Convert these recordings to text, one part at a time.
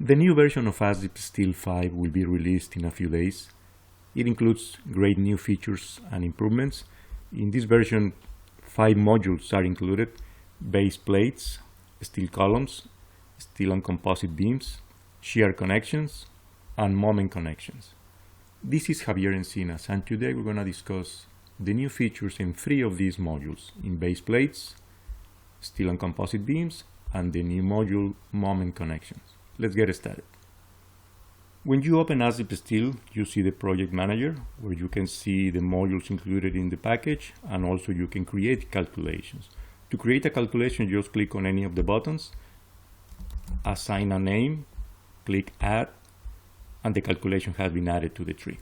The new version of Azip STEEL 5 will be released in a few days. It includes great new features and improvements. In this version, 5 modules are included: base plates, steel columns, steel and composite beams, shear connections, and moment connections. This is Javier Encinas, and today we're going to discuss the new features in 3 of these modules: in base plates, steel and composite beams, and the new module moment connections. Let's get started. When you open Azip Steel, you see the project manager, where you can see the modules included in the package, and also you can create calculations. To create a calculation, just click on any of the buttons, assign a name, click add, and the calculation has been added to the tree,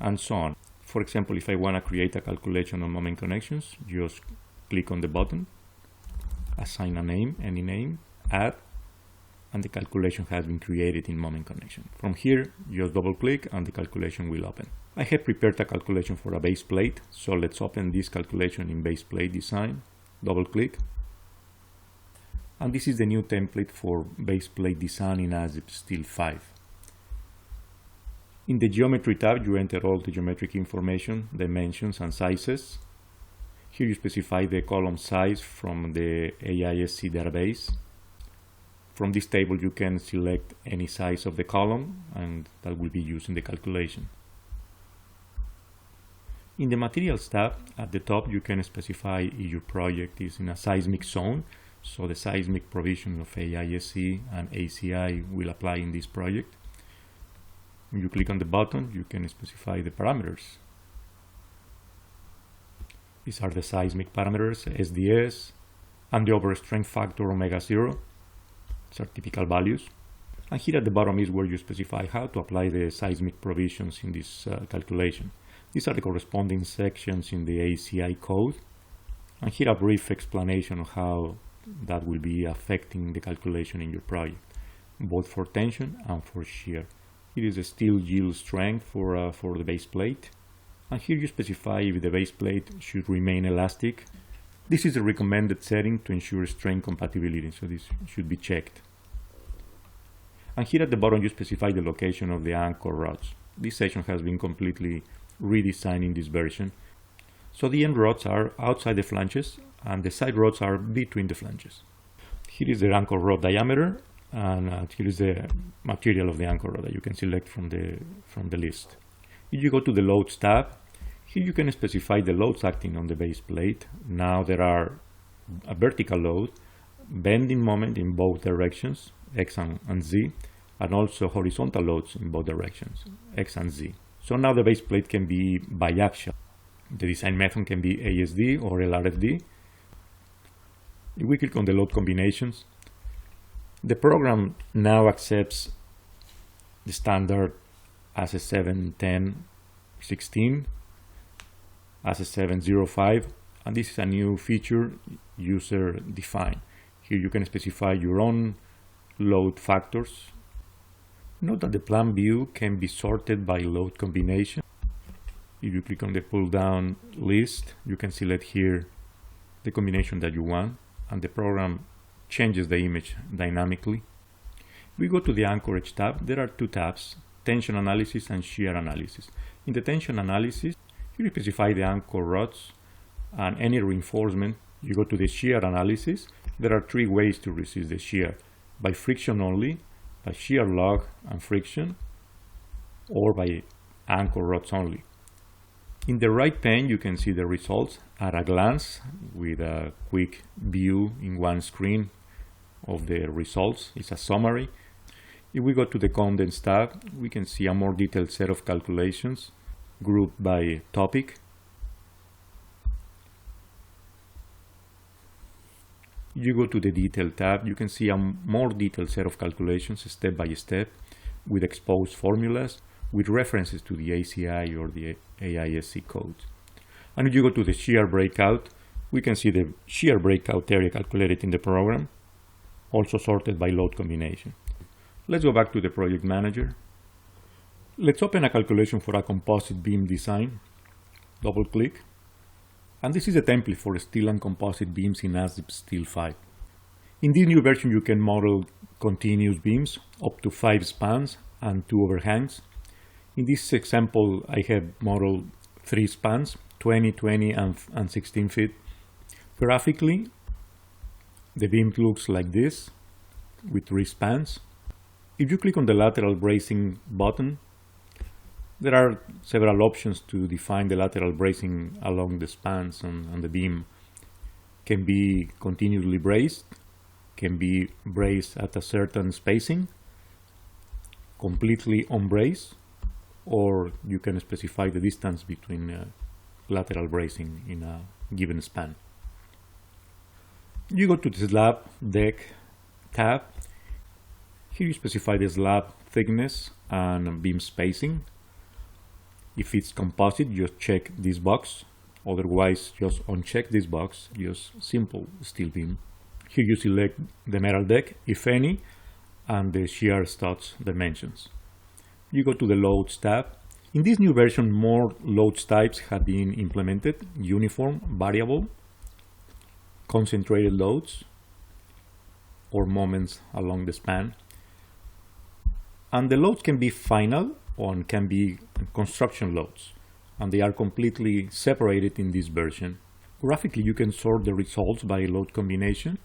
and so on. For example, if I want to create a calculation on moment connections, just click on the button, assign a name, any name, add, and the calculation has been created in moment connection. From here, just double click and the calculation will open. I have prepared a calculation for a base plate, so let's open this calculation in base plate design, double click. And this is the new template for base plate design in Azip Steel 5. In the geometry tab, you enter all the geometric information, dimensions and sizes. Here you specify the column size from the AISC database. From this table you can select any size of the column, and that will be used in the calculation. In the materials tab at the top, you can specify if your project is in a seismic zone, so the seismic provision of AISC and ACI will apply in this project. When you click on the button, you can specify the parameters. These are the seismic parameters, SDS, and the overstrength factor omega 0. These are typical values. And here at the bottom is where you specify how to apply the seismic provisions in this calculation. These are the corresponding sections in the ACI code. And here a brief explanation of how that will be affecting the calculation in your project, both for tension and for shear. Here is the steel yield strength for the base plate. And here you specify if the base plate should remain elastic. This is a recommended setting to ensure strain compatibility, so this should be checked. And here at the bottom you specify the location of the anchor rods. This section has been completely redesigned in this version. So the end rods are outside the flanges and the side rods are between the flanges. Here is the anchor rod diameter, and here is the material of the anchor rod that you can select from the list. If you go to the loads tab, here you can specify the loads acting on the base plate. Now there are a vertical load, bending moment in both directions, X and Z, and also horizontal loads in both directions, X and Z. So now the base plate can be biaxial. The design method can be ASD or LRFD. If we click on the load combinations, the program now accepts the standard AS7 10 16, AS7 05, and this is a new feature, user defined. Here you can specify your own load factors. Note that the plan view can be sorted by load combination. If you click on the pull down list, you can select here the combination that you want, and the program changes the image dynamically. We go to the anchorage tab. There are 2 tabs: tension analysis and shear analysis. In the tension analysis, you specify the anchor rods and any reinforcement. You go to the shear analysis. There are 3 ways to resist the shear: by friction only, by shear log and friction, or by anchor rods only. In the right pane, you can see the results at a glance with a quick view in one screen of the results. It's a summary. If we go to the contents tab, we can see a more detailed set of calculations grouped by topic. You go to the detail tab, you can see a more detailed set of calculations step by step with exposed formulas with references to the ACI or the AISC codes. And if you go to the shear breakout, we can see the shear breakout area calculated in the program, also sorted by load combination. Let's go back to the project manager. Let's open a calculation for a composite beam design. Double click. And this is a template for steel and composite beams in Azip Steel 5. In this new version, you can model continuous beams up to 5 spans and 2 overhangs. In this example, I have modeled 3 spans, 20, 20, and 16 feet. Graphically, the beam looks like this, with 3 spans. If you click on the lateral bracing button, there are several options to define the lateral bracing along the spans and the beam. Can be continuously braced, can be braced at a certain spacing, completely unbraced, or you can specify the distance between lateral bracing in a given span. You go to the slab deck tab. Here you specify the slab thickness and beam spacing. If it's composite, just check this box. Otherwise, just uncheck this box, use simple steel beam. Here you select the metal deck, if any, and the shear studs dimensions. You go to the loads tab. In this new version, more loads types have been implemented: uniform, variable, concentrated loads, or moments along the span. And the loads can be final or can be construction loads, and they are completely separated in this version. Graphically, you can sort the results by load combination.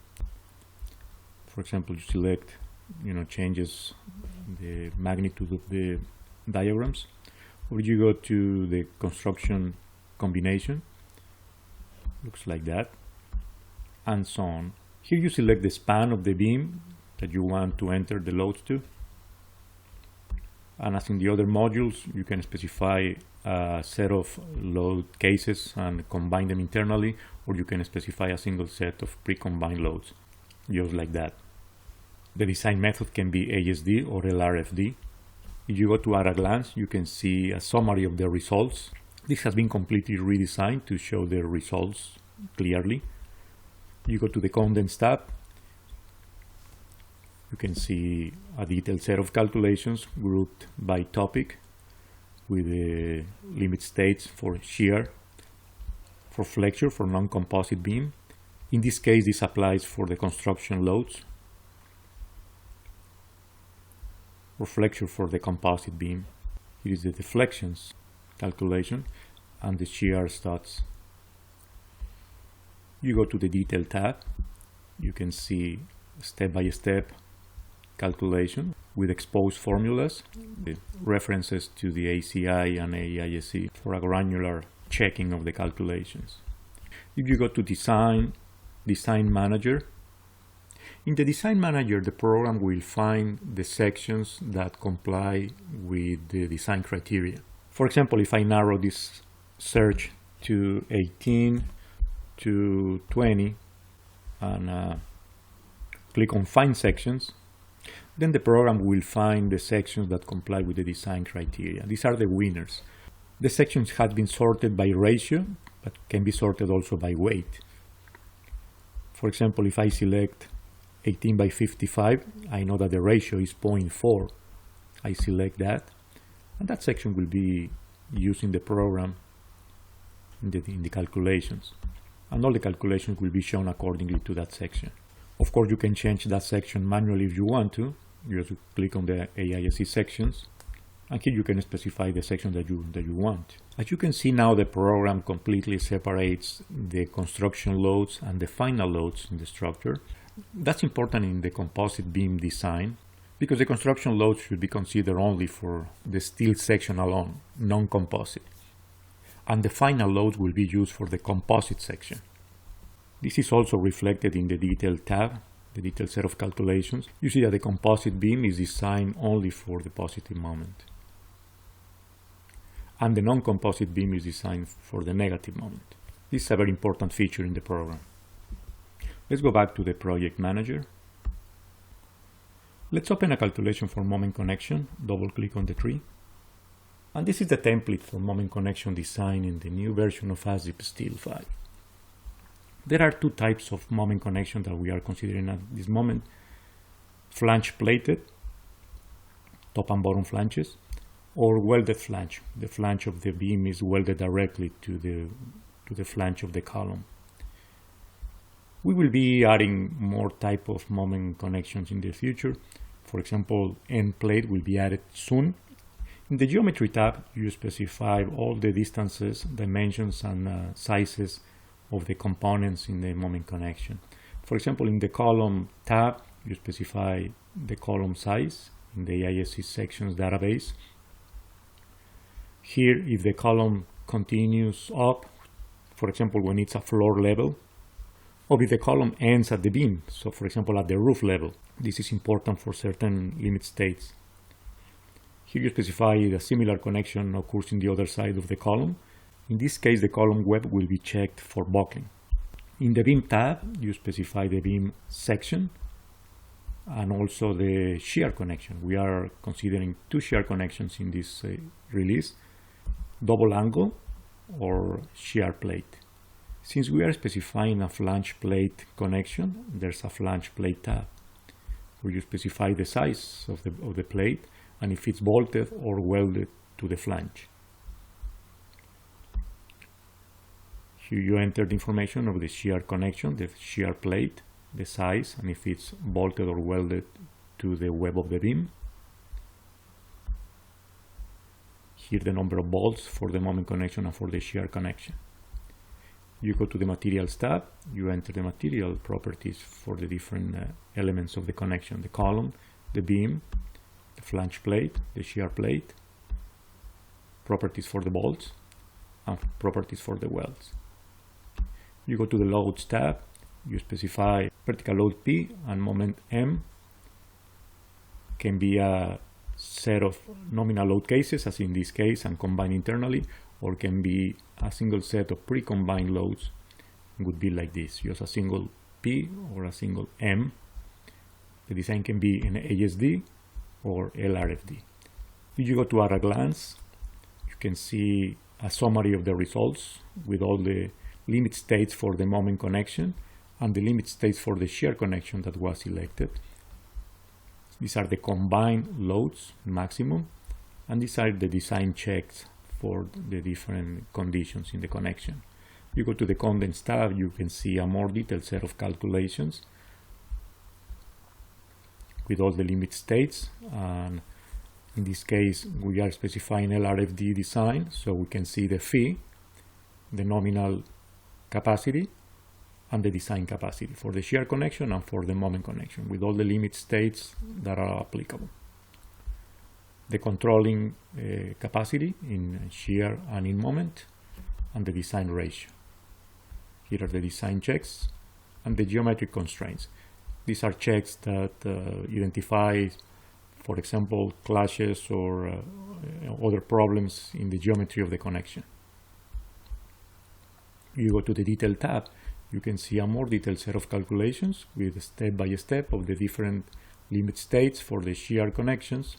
For example, you select, changes the magnitude of the diagrams, or you go to the construction combination, looks like that, and so on. Here you select the span of the beam that you want to enter the loads to. And as in the other modules, you can specify a set of load cases and combine them internally, or you can specify a single set of pre-combined loads, just like that. The design method can be ASD or LRFD. If you go to at a glance, you can see a summary of the results. This has been completely redesigned to show the results clearly. You go to the Contents tab. You can see a detailed set of calculations grouped by topic with the limit states for shear, for flexure, for non-composite beam. In this case, this applies for the construction loads, for flexure for the composite beam. Here is the deflections calculation and the shear studs. You go to the Detail tab. You can see step-by-step calculation with exposed formulas, the references to the ACI and AISC for a granular checking of the calculations. If you go to Design Manager, in the Design Manager, the program will find the sections that comply with the design criteria. For example, if I narrow this search to 18 to 20 and click on Find Sections, then the program will find the sections that comply with the design criteria. These are the winners. The sections have been sorted by ratio, but can be sorted also by weight. For example, if I select 18 by 55, I know that the ratio is 0.4. I select that, and that section will be used in the program in the calculations. And all the calculations will be shown accordingly to that section. Of course, you can change that section manually if you want to. You have to click on the AISC sections, and here you can specify the section that you want. As you can see now, the program completely separates the construction loads and the final loads in the structure. That's important in the composite beam design, because the construction loads should be considered only for the steel section alone, non-composite. And the final loads will be used for the composite section. This is also reflected in the Detail tab, the detailed set of calculations. You see that the composite beam is designed only for the positive moment, and the non-composite beam is designed for the negative moment. This is a very important feature in the program. Let's go back to the project manager. Let's open a calculation for moment connection. Double click on the tree. And this is the template for moment connection design in the new version of Azip STEEL 5. There are two types of moment connection that we are considering at this moment: flange plated, top and bottom flanges, or welded flange. The flange of the beam is welded directly to the flange of the column. We will be adding more type of moment connections in the future. For example, end plate will be added soon. In the Geometry tab, you specify all the distances, dimensions, and sizes of the components in the moment connection. For example, in the Column tab, you specify the column size in the ASC sections database. Here, if the column continues up, for example, when it's a floor level, or if the column ends at the beam, so for example at the roof level. This is important for certain limit states. Here you specify a similar connection occurs in the other side of the column. In this case, the column web will be checked for buckling. In the beam tab, you specify the beam section and also the shear connection. We are considering two shear connections in this release, double angle or shear plate. Since we are specifying a flange plate connection, there's a flange plate tab where you specify the size of the plate and if it's bolted or welded to the flange. Here you enter the information of the shear connection, the shear plate, the size, and if it's bolted or welded to the web of the beam. Here the number of bolts for the moment connection and for the shear connection. You go to the Materials tab, you enter the material properties for the different elements of the connection, the column, the beam, the flange plate, the shear plate, properties for the bolts, and properties for the welds. You go to the Loads tab, you specify vertical load P and moment M. Can be a set of nominal load cases, as in this case, and combined internally, or can be a single set of pre-combined loads. It would be like this, just a single P or a single M. The design can be in ASD or LRFD. If you go to at a glance, you can see a summary of the results with all the limit states for the moment connection and the limit states for the shear connection that was selected. These are the combined loads maximum, and these are the design checks for the different conditions in the connection. You go to the Contents tab, you can see a more detailed set of calculations with all the limit states, and in this case we are specifying LRFD design, so we can see the phi, the nominal capacity, and the design capacity for the shear connection and for the moment connection with all the limit states that are applicable. The controlling capacity in shear and in moment, and the design ratio. Here are the design checks and the geometric constraints. These are checks that identify, for example, clashes or other problems in the geometry of the connection. You go to the Detail tab, you can see a more detailed set of calculations with step by step of the different limit states for the shear connections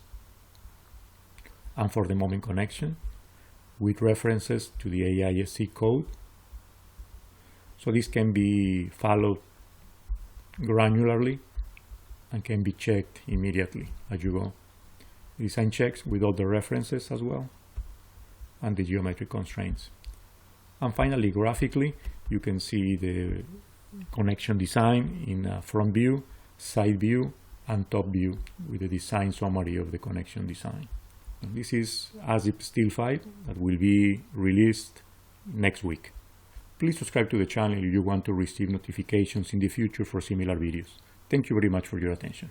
and for the moment connection, with references to the AISC code. So this can be followed granularly and can be checked immediately as you go. Design checks with all the references as well, and the geometric constraints. And finally, graphically, you can see the connection design in a front view, side view, and top view with the design summary of the connection design. And this is Azip Steel 5 that will be released next week. Please subscribe to the channel if you want to receive notifications in the future for similar videos. Thank you very much for your attention.